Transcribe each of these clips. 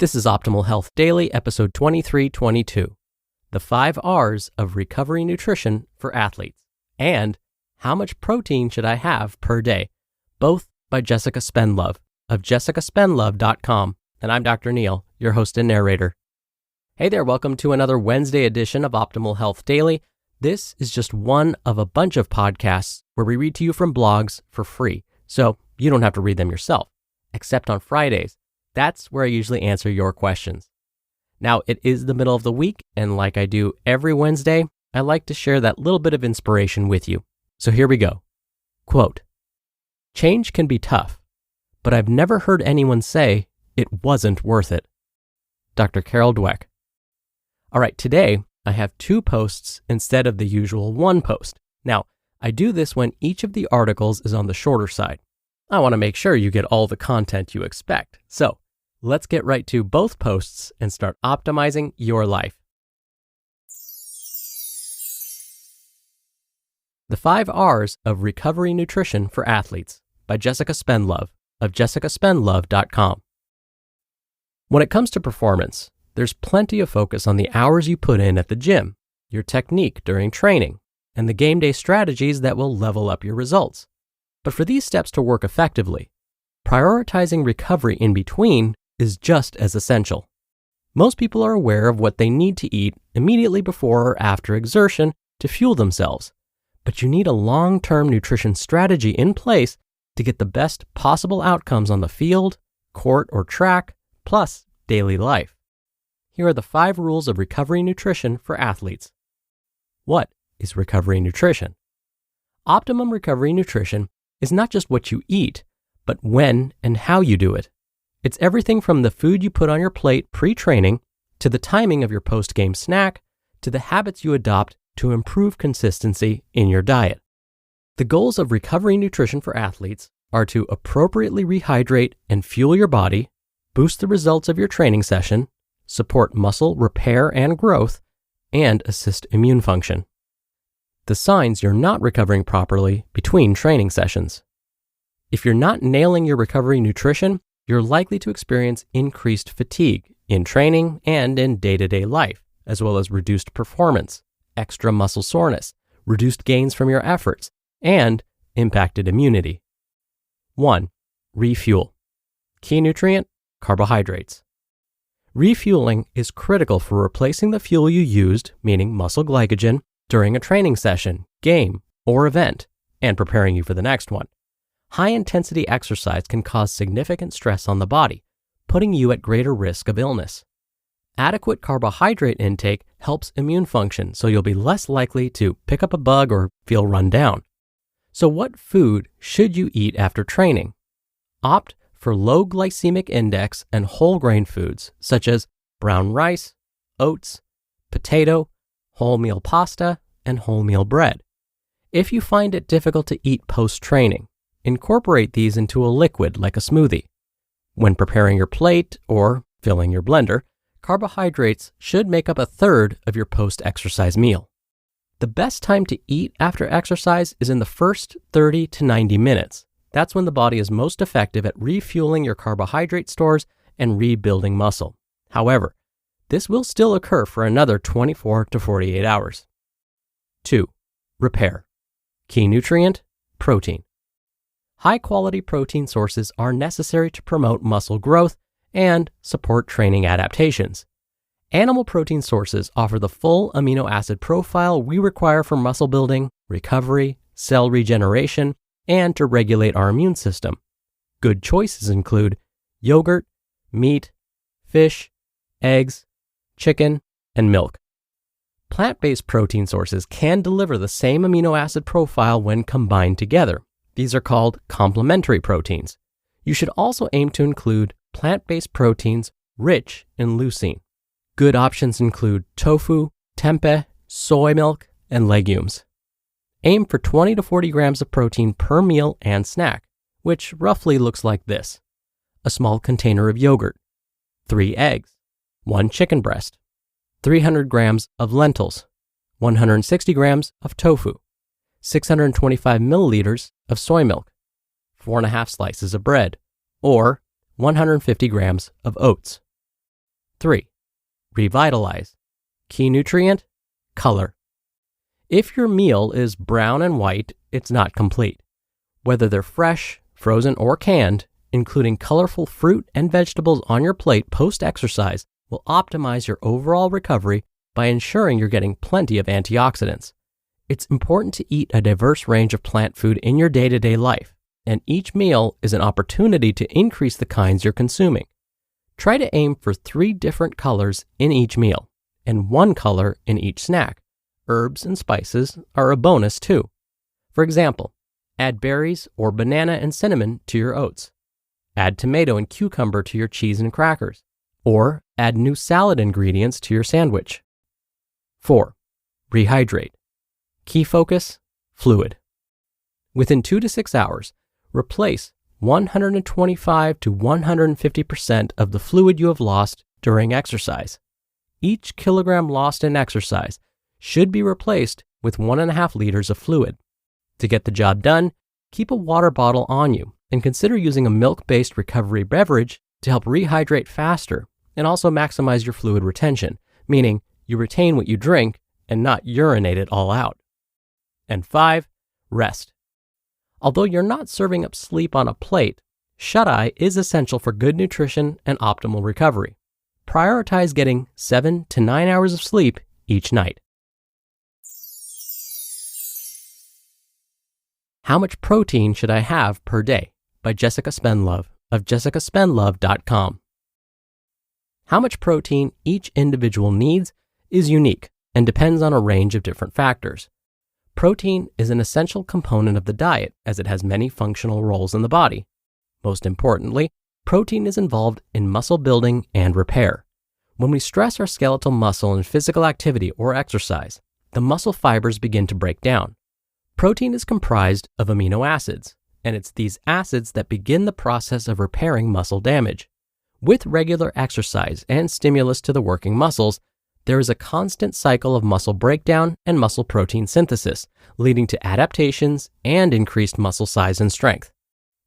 This is Optimal Health Daily, episode 2322, the 5 R's of recovery nutrition for athletes, and how much protein should I have per day, both by Jessica Spendlove of jessicaspendlove.com. And I'm Dr. Neil, your host and narrator. Hey there, welcome to another Wednesday edition of Optimal Health Daily. This is just one of a bunch of podcasts where we read to you from blogs for free, so you don't have to read them yourself, except on Fridays. That's where I usually answer your questions. Now, it is the middle of the week, and like I do every Wednesday, I like to share that little bit of inspiration with you. So here we go. Quote, "Change can be tough, but I've never heard anyone say it wasn't worth it." Dr. Carol Dweck. All right, today I have 2 posts instead of the usual 1 post. Now, I do this when each of the articles is on the shorter side. I want to make sure you get all the content you expect. So let's get right to both posts and start optimizing your life. The 5 R's of Recovery Nutrition for Athletes by Jessica Spendlove of jessicaspendlove.com. When it comes to performance, there's plenty of focus on the hours you put in at the gym, your technique during training, and the game day strategies that will level up your results. But for these steps to work effectively, prioritizing recovery in between is just as essential. Most people are aware of what they need to eat immediately before or after exertion to fuel themselves, but you need a long-term nutrition strategy in place to get the best possible outcomes on the field, court, or track, plus daily life. Here are the 5 rules of recovery nutrition for athletes. What is recovery nutrition? Optimum recovery nutrition is not just what you eat, but when and how you do it. It's everything from the food you put on your plate pre-training, to the timing of your post-game snack, to the habits you adopt to improve consistency in your diet. The goals of recovery nutrition for athletes are to appropriately rehydrate and fuel your body, boost the results of your training session, support muscle repair and growth, and assist immune function. The signs you're not recovering properly between training sessions. If you're not nailing your recovery nutrition, you're likely to experience increased fatigue in training and in day-to-day life, as well as reduced performance, extra muscle soreness, reduced gains from your efforts, and impacted immunity. 1. Refuel. Key nutrient, carbohydrates. Refueling is critical for replacing the fuel you used, meaning muscle glycogen, during a training session, game, or event, and preparing you for the next one. High-intensity exercise can cause significant stress on the body, putting you at greater risk of illness. Adequate carbohydrate intake helps immune function, so you'll be less likely to pick up a bug or feel run down. So what food should you eat after training? Opt for low glycemic index and whole grain foods, such as brown rice, oats, potato, wholemeal pasta, and wholemeal bread. If you find it difficult to eat post-training, incorporate these into a liquid like a smoothie. When preparing your plate or filling your blender, carbohydrates should make up 1/3 of your post-exercise meal. The best time to eat after exercise is in the first 30 to 90 minutes. That's when the body is most effective at refueling your carbohydrate stores and rebuilding muscle. However, this will still occur for another 24 to 48 hours. 2. Repair. Key nutrient, protein. High-quality protein sources are necessary to promote muscle growth and support training adaptations. Animal protein sources offer the full amino acid profile we require for muscle building, recovery, cell regeneration, and to regulate our immune system. Good choices include yogurt, meat, fish, eggs, chicken, and milk. Plant-based protein sources can deliver the same amino acid profile when combined together. These are called complementary proteins. You should also aim to include plant-based proteins rich in leucine. Good options include tofu, tempeh, soy milk, and legumes. Aim for 20 to 40 grams of protein per meal and snack, which roughly looks like this: a small container of yogurt, 3 eggs, 1 chicken breast, 300 grams of lentils, 160 grams of tofu, 625 milliliters of soy milk, 4.5 slices of bread, or 150 grams of oats. 3. Revitalize. Key nutrient, color. If your meal is brown and white, it's not complete. Whether they're fresh, frozen, or canned, including colorful fruit and vegetables on your plate post-exercise will optimize your overall recovery by ensuring you're getting plenty of antioxidants. It's important to eat a diverse range of plant food in your day-to-day life, and each meal is an opportunity to increase the kinds you're consuming. Try to aim for 3 different colors in each meal, and 1 color in each snack. Herbs and spices are a bonus too. For example, add berries or banana and cinnamon to your oats. Add tomato and cucumber to your cheese and crackers, or add new salad ingredients to your sandwich. 4. Rehydrate. Key focus, fluid. Within 2 to 6 hours, replace 125 to 150% of the fluid you have lost during exercise. Each kilogram lost in exercise should be replaced with 1.5 liters of fluid. To get the job done, keep a water bottle on you and consider using a milk-based recovery beverage to help rehydrate faster and also maximize your fluid retention, meaning you retain what you drink and not urinate it all out. And 5, rest. Although you're not serving up sleep on a plate, shut-eye is essential for good nutrition and optimal recovery. Prioritize getting 7 to 9 hours of sleep each night. How Much Protein Should I Have Per Day? By Jessica Spendlove of jessicaspendlove.com. How much protein each individual needs is unique and depends on a range of different factors. Protein is an essential component of the diet as it has many functional roles in the body. Most importantly, protein is involved in muscle building and repair. When we stress our skeletal muscle in physical activity or exercise, the muscle fibers begin to break down. Protein is comprised of amino acids, and it's these acids that begin the process of repairing muscle damage. With regular exercise and stimulus to the working muscles, there is a constant cycle of muscle breakdown and muscle protein synthesis, leading to adaptations and increased muscle size and strength.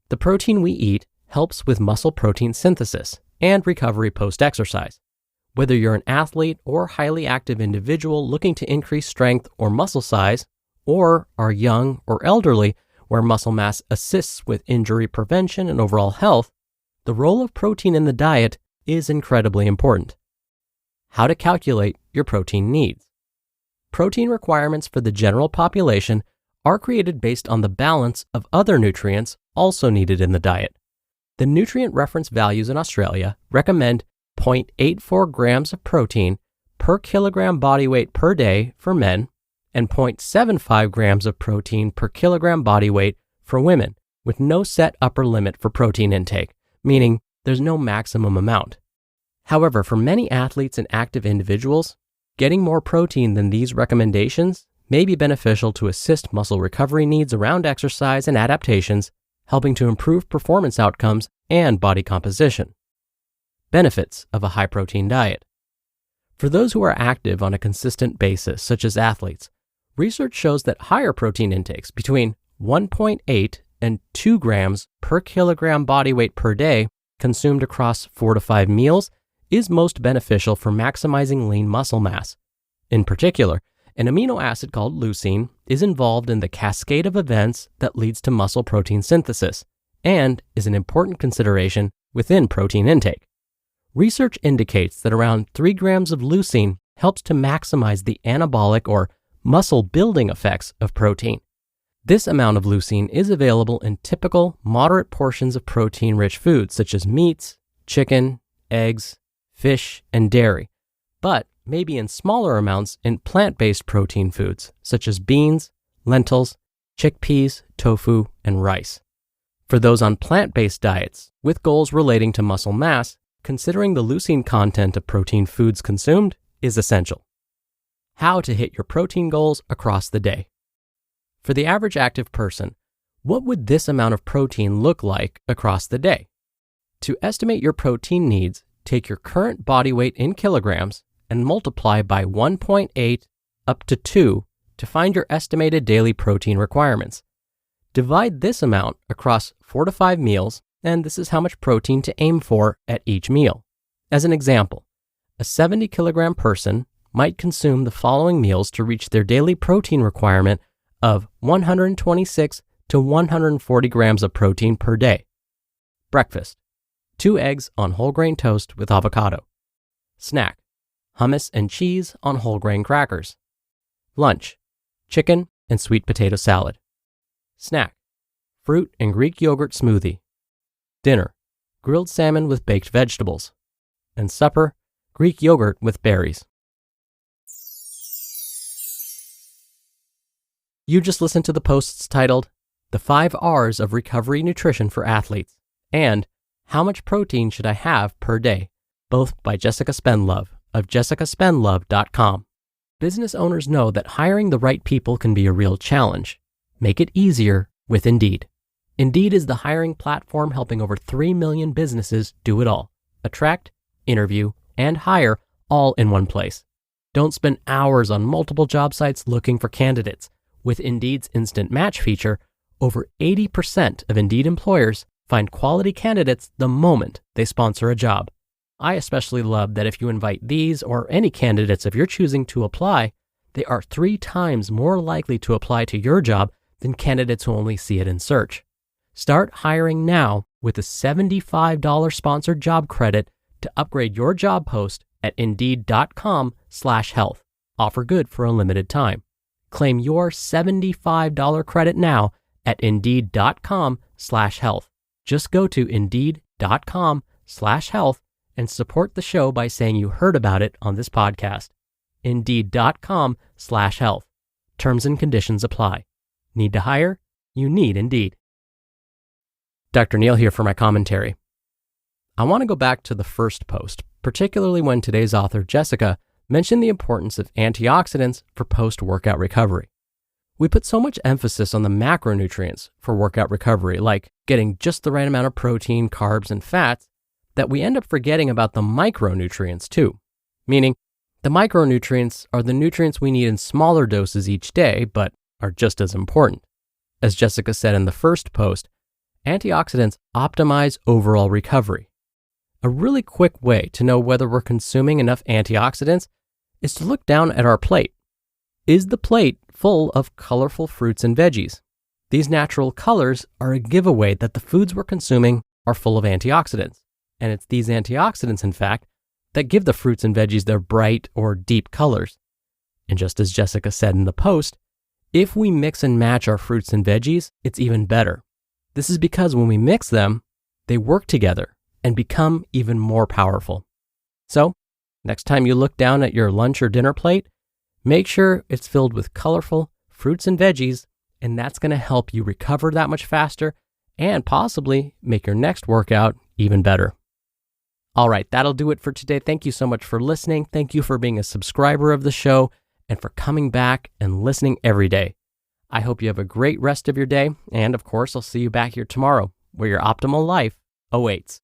The protein we eat helps with muscle protein synthesis and recovery post-exercise. Whether you're an athlete or highly active individual looking to increase strength or muscle size, or are young or elderly where muscle mass assists with injury prevention and overall health, the role of protein in the diet is incredibly important. How to calculate your protein needs. Protein requirements for the general population are created based on the balance of other nutrients also needed in the diet. The nutrient reference values in Australia recommend 0.84 grams of protein per kilogram body weight per day for men and 0.75 grams of protein per kilogram body weight for women, with no set upper limit for protein intake, meaning there's no maximum amount. However, for many athletes and active individuals, getting more protein than these recommendations may be beneficial to assist muscle recovery needs around exercise and adaptations, helping to improve performance outcomes and body composition. Benefits of a high-protein diet. For those who are active on a consistent basis, such as athletes, research shows that higher protein intakes between 1.8 and 2 grams per kilogram body weight per day consumed across 4 to 5 meals is most beneficial for maximizing lean muscle mass. In particular, an amino acid called leucine is involved in the cascade of events that leads to muscle protein synthesis and is an important consideration within protein intake. Research indicates that around 3 grams of leucine helps to maximize the anabolic or muscle building effects of protein. This amount of leucine is available in typical moderate portions of protein-rich foods such as meats, chicken, eggs, fish, and dairy, but maybe in smaller amounts in plant-based protein foods such as beans, lentils, chickpeas, tofu, and rice. For those on plant-based diets with goals relating to muscle mass, considering the leucine content of protein foods consumed is essential. How to hit your protein goals across the day. For the average active person, what would this amount of protein look like across the day? To estimate your protein needs, take your current body weight in kilograms and multiply by 1.8 up to 2 to find your estimated daily protein requirements. Divide this amount across 4 to 5 meals, and this is how much protein to aim for at each meal. As an example, A 70-kilogram person might consume the following meals to reach their daily protein requirement of 126 to 140 grams of protein per day. Breakfast: 2 eggs on whole grain toast with avocado. Snack: hummus and cheese on whole grain crackers. Lunch: chicken and sweet potato salad. Snack: fruit and Greek yogurt smoothie. Dinner: grilled salmon with baked vegetables. And supper: Greek yogurt with berries. You just listened to the posts titled The 5 R's of Recovery Nutrition for Athletes and How Much Protein Should I Have Per Day, both by Jessica Spendlove of jessicaspendlove.com. Business owners know that hiring the right people can be a real challenge. Make it easier with Indeed. Indeed is the hiring platform helping over 3 million businesses do it all: attract, interview, and hire all in one place. Don't spend hours on multiple job sites looking for candidates. With Indeed's Instant Match feature, over 80% of Indeed employers find quality candidates the moment they sponsor a job. I especially love that if you invite these or any candidates of your choosing to apply, they are 3 times more likely to apply to your job than candidates who only see it in search. Start hiring now with a $75 sponsored job credit to upgrade your job post at Indeed.com/health. Offer good for a limited time. Claim your $75 credit now at Indeed.com/health. Just go to Indeed.com/health and support the show by saying you heard about it on this podcast. Indeed.com/health. Terms and conditions apply. Need to hire? You need Indeed. Dr. Neal here for my commentary. I want to go back to the first post, particularly when today's author, Jessica, mentioned the importance of antioxidants for post-workout recovery. We put so much emphasis on the macronutrients for workout recovery, like getting just the right amount of protein, carbs, and fats, that we end up forgetting about the micronutrients too. Meaning, the micronutrients are the nutrients we need in smaller doses each day, but are just as important. As Jessica said in the first post, antioxidants optimize overall recovery. A really quick way to know whether we're consuming enough antioxidants is to look down at our plate. Is the plate full of colorful fruits and veggies? These natural colors are a giveaway that the foods we're consuming are full of antioxidants. And it's these antioxidants, in fact, that give the fruits and veggies their bright or deep colors. And just as Jessica said in the post, if we mix and match our fruits and veggies, it's even better. This is because when we mix them, they work together and become even more powerful. So, next time you look down at your lunch or dinner plate, make sure it's filled with colorful fruits and veggies, and that's going to help you recover that much faster and possibly make your next workout even better. All right, that'll do it for today. Thank you so much for listening. Thank you for being a subscriber of the show and for coming back and listening every day. I hope you have a great rest of your day, and of course, I'll see you back here tomorrow where your optimal life awaits.